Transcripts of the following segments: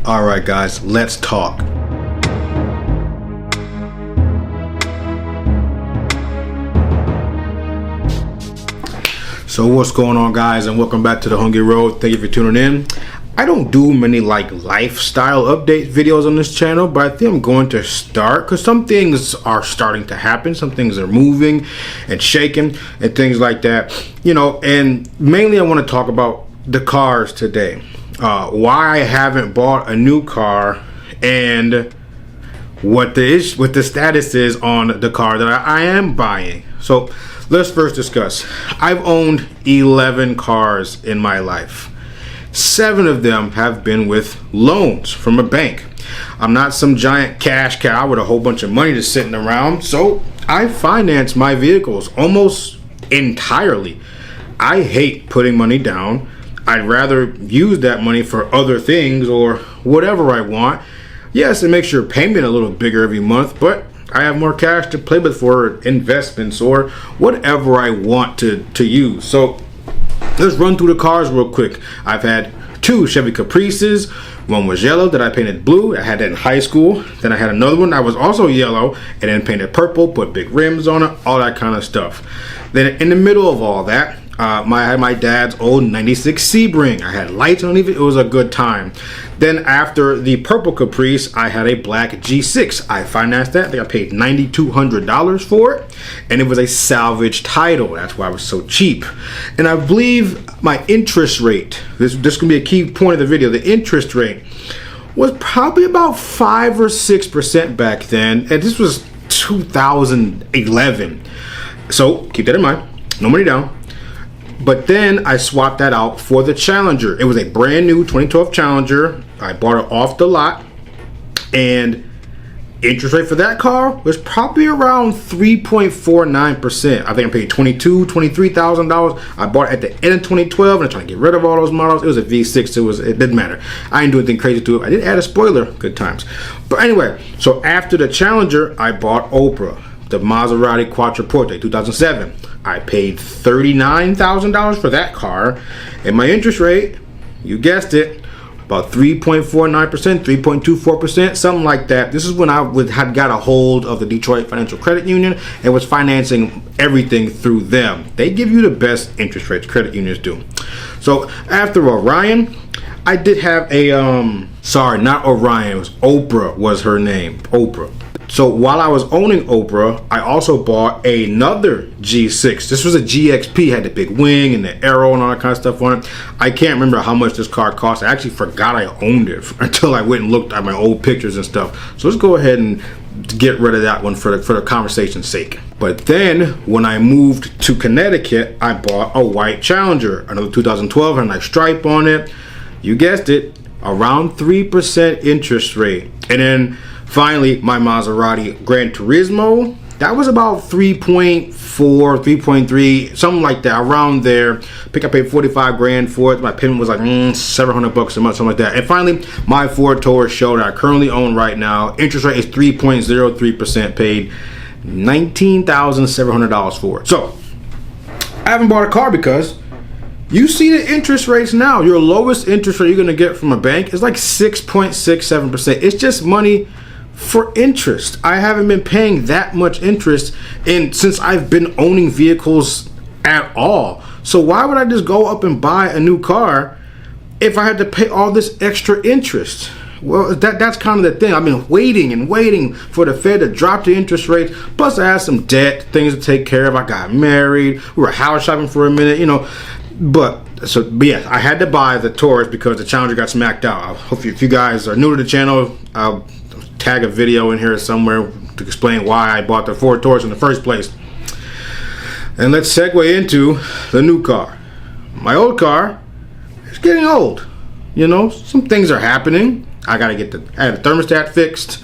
All right, guys, let's talk. So what's going on, guys, and welcome back to the Hungry Road. Thank you for tuning in. I don't do many lifestyle update videos on this channel, but I think I'm going to start because some things are starting to happen. Some things are moving and shaking and things like that, and mainly I want to talk about the cars today. Why I haven't bought a new car and what the status is on the car that I am buying. So let's first discuss. I've owned 11 cars in my life. 7 of them have been with loans from a bank. I'm not some giant cash cow with a whole bunch of money just sitting around, so I finance my vehicles almost entirely. I hate putting money down. I'd rather use that money for other things or whatever I want. Yes, it makes your payment a little bigger every month, but I have more cash to play with for investments or whatever I want to use. So let's run through the cars real quick. I've had 2 Chevy Caprices. One was yellow that I painted blue. I had that in high school. Then I had another one that was also yellow and then painted purple, put big rims on it, all that kind of stuff. Then in the middle of all that, I had my dad's old 96 Sebring. I had lights underneath it. It was a good time. Then after the purple Caprice, I had a black G6. I financed that. I think I paid $9,200 for it. And it was a salvage title. That's why it was so cheap. And I believe my interest rate, this is going to be a key point of the video, the interest rate was probably about 5 or 6% back then. And this was 2011. So keep that in mind. No money down. But then I swapped that out for the Challenger. It was a brand new 2012 Challenger. I bought it off the lot. And interest rate for that car was probably around 3.49%. I think I paid $23,000. I bought it at the end of 2012 and I'm trying to get rid of all those models. It was a V6. It didn't matter. I didn't do anything crazy to it. I did add a spoiler. Good times. But anyway, so after the Challenger, I bought Oprah, the Maserati Quattroporte 2007. I paid $39,000 for that car, and my interest rate, you guessed it, about 3.49%, 3.24%, something like that. This is when I had got a hold of the Detroit Financial Credit Union and was financing everything through them. They give you the best interest rates, credit unions do. So after Orion, I did have a sorry, not Orion, it was Oprah was her name, Oprah. So while I was owning Oprah, I also bought another G6. This was a GXP, had the big wing and the arrow and all that kind of stuff on it. I can't remember how much this car cost. I actually forgot I owned it until I went and looked at my old pictures and stuff. So let's go ahead and get rid of that one for the conversation's sake. But then when I moved to Connecticut, I bought a white Challenger, another 2012, had a nice stripe on it. You guessed it, around 3% interest rate. And then finally, my Maserati Gran Turismo, that was about 3.4, 3.3, something like that, around there. I think I paid 45 grand for it. My payment was like $700 a month, something like that. And finally, my Ford Taurus Show that I currently own right now, interest rate is 3.03%, paid $19,700 for it. So I haven't bought a car because you see the interest rates now. Your lowest interest rate you're going to get from a bank is like 6.67%. It's just money for interest. I haven't been paying that much interest since I've been owning vehicles at all. So why would I just go up and buy a new car if I had to pay all this extra interest? Well, that's kind of the thing. I've been waiting for the Fed to drop the interest rates. Plus I had some debt, things to take care of. I got married. We were house shopping for a minute, But yeah, I had to buy the Taurus because the Challenger got smacked out. I hope if you guys are new to the channel, I'll tag a video in here somewhere to explain why I bought the Ford Taurus in the first place. And let's segue into the new car. My old car is getting old. Some things are happening. I had the thermostat fixed.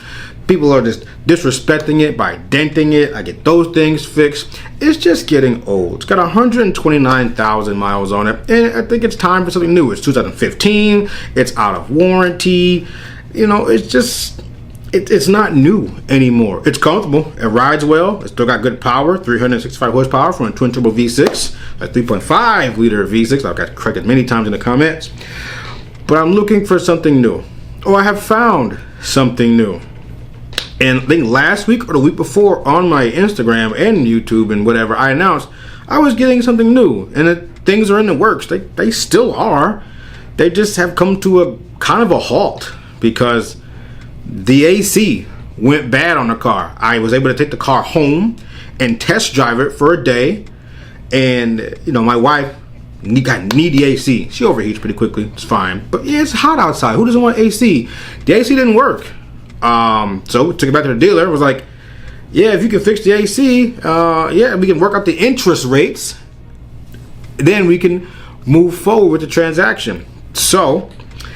People are just disrespecting it by denting it. I get those things fixed. It's just getting old. It's got 129,000 miles on it, and I think it's time for something new. It's 2015. It's out of warranty. It's not new anymore. It's comfortable. It rides well. It's still got good power, 365 horsepower from a twin turbo V6, a 3.5 liter V6. I've got corrected many times in the comments. But I'm looking for something new. or I have found something new. And I think last week or the week before on my Instagram and YouTube and whatever, I announced I was getting something new, and things are in the works. They still are. They just have come to a kind of a halt because the AC went bad on the car. I was able to take the car home and test drive it for a day, and my wife need the AC. She overheats pretty quickly. It's fine, but yeah, it's hot outside. Who doesn't want AC? The AC didn't work. So we took it back to the dealer. It was like, yeah, if you can fix the AC, yeah, we can work out the interest rates. Then we can move forward with the transaction. So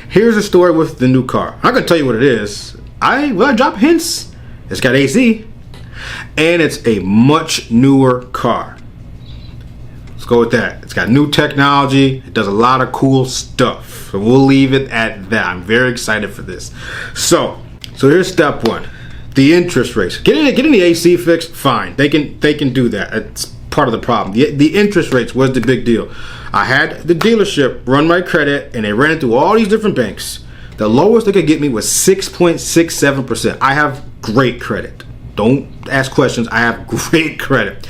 here's the story with the new car. I'm gonna tell you what it is. I drop hints. It's got AC, and it's a much newer car. Let's go with that. It's got new technology. It does a lot of cool stuff. So we'll leave it at that. I'm very excited for this. So here's step one: the interest rates. Getting the AC fixed, fine. They can do that. It's part of the problem. The interest rates was the big deal. I had the dealership run my credit, and they ran it through all these different banks. The lowest they could get me was 6.67%. I have great credit. Don't ask questions. I have great credit.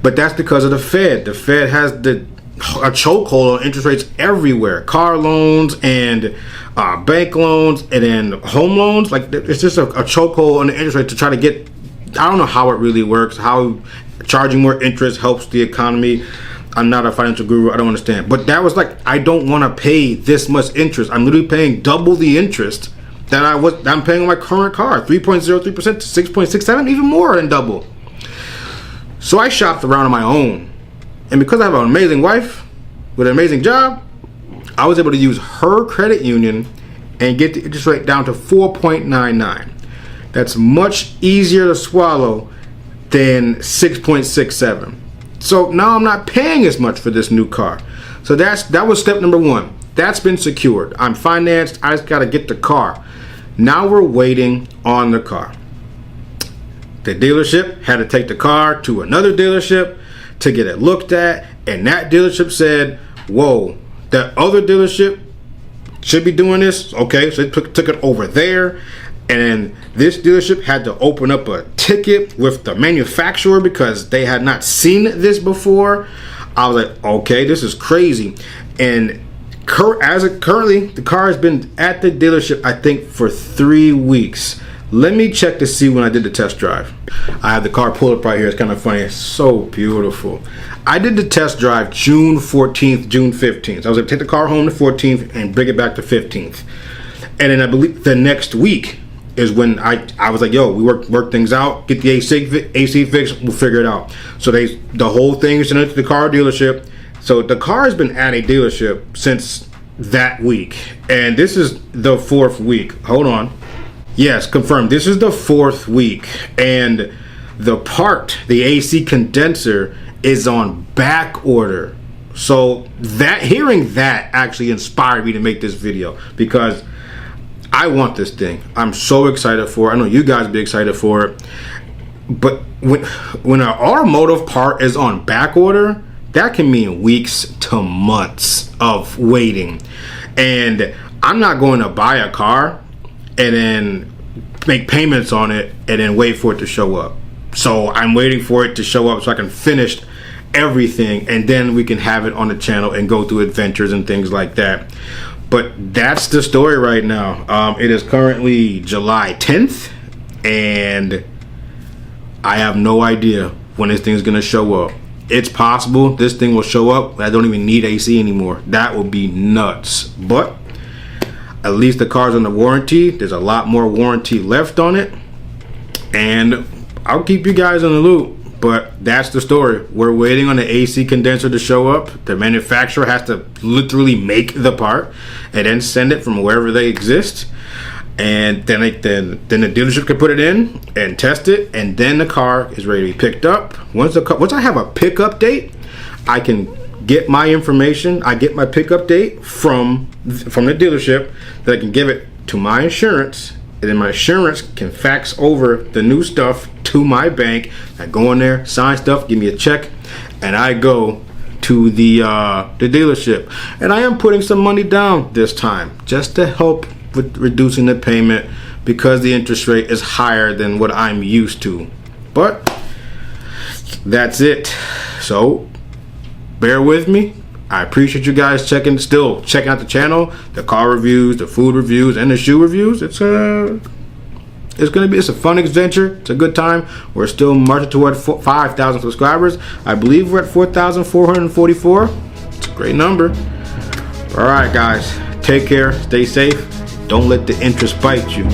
But that's because of the Fed. The Fed has a chokehold on interest rates everywhere. Car loans and bank loans, and then home loans. Like, it's just a chokehold on the interest rate to try to get. I don't know how it really works. How charging more interest helps the economy. I'm not a financial guru. I don't understand. But that was like, I don't want to pay this much interest. I'm literally paying double the interest that I'm paying on my current car. 3.03% to 6.67, even more than double. So I shopped around on my own. And because I have an amazing wife with an amazing job, I was able to use her credit union and get the interest rate down to 4.99. That's much easier to swallow than 6.67. So now I'm not paying as much for this new car. So that was step number one. That's been secured. I'm financed. I just got to get the car. Now we're waiting on the car. The dealership had to take the car to another dealership to get it looked at, and that dealership said, whoa, that other dealership should be doing this. Okay, so they took it over there, and this dealership had to open up a ticket with the manufacturer because they had not seen this before. I was like, okay, this is crazy. And currently, the car has been at the dealership, I think, for 3 weeks. Let me check to see when I did the test drive. I have the car pulled up right here. It's kind of funny. It's so beautiful. I did the test drive June 14th, June 15th. I was going to take the car home the 14th and bring it back the 15th. And then I believe the next week is when I was like, yo, we work things out, get the AC fixed, we'll figure it out. So the whole thing is sent to the car dealership. So the car has been at a dealership since that week. And this is the 4th week. Hold on. Yes, confirmed. This is the 4th week. And the AC condenser is on back order. So hearing that actually inspired me to make this video, because I want this thing. I'm so excited for it. I know you guys be excited for it. But when an automotive part is on back order, that can mean weeks to months of waiting. And I'm not going to buy a car and then make payments on it and then wait for it to show up. So I'm waiting for it to show up so I can finish everything, and then we can have it on the channel and go through adventures and things like that. But that's the story right now. It is currently July 10th, and I have no idea when this thing is going to show up. It's possible this thing will show up. I don't even need AC anymore. That would be nuts. But at least the car's under warranty. There's a lot more warranty left on it, and I'll keep you guys in the loop. But that's the story. We're waiting on the AC condenser to show up. The manufacturer has to literally make the part and then send it from wherever they exist. And then the dealership can put it in and test it, and then the car is ready to be picked up. Once I have a pickup date, I can get my information. I get my pickup date from the dealership, that I can give it to my insurance, and then my insurance can fax over the new stuff to my bank. I go in there, sign stuff, give me a check, and I go to the dealership. And I am putting some money down this time just to help with reducing the payment because the interest rate is higher than what I'm used to. But that's it. So bear with me. I appreciate you guys checking out the channel, the car reviews, the food reviews, and the shoe reviews. It's a fun adventure. It's a good time. We're still marching toward 5,000 subscribers. I believe we're at 4,444. It's a great number. All right, guys. Take care. Stay safe. Don't let the interest bite you.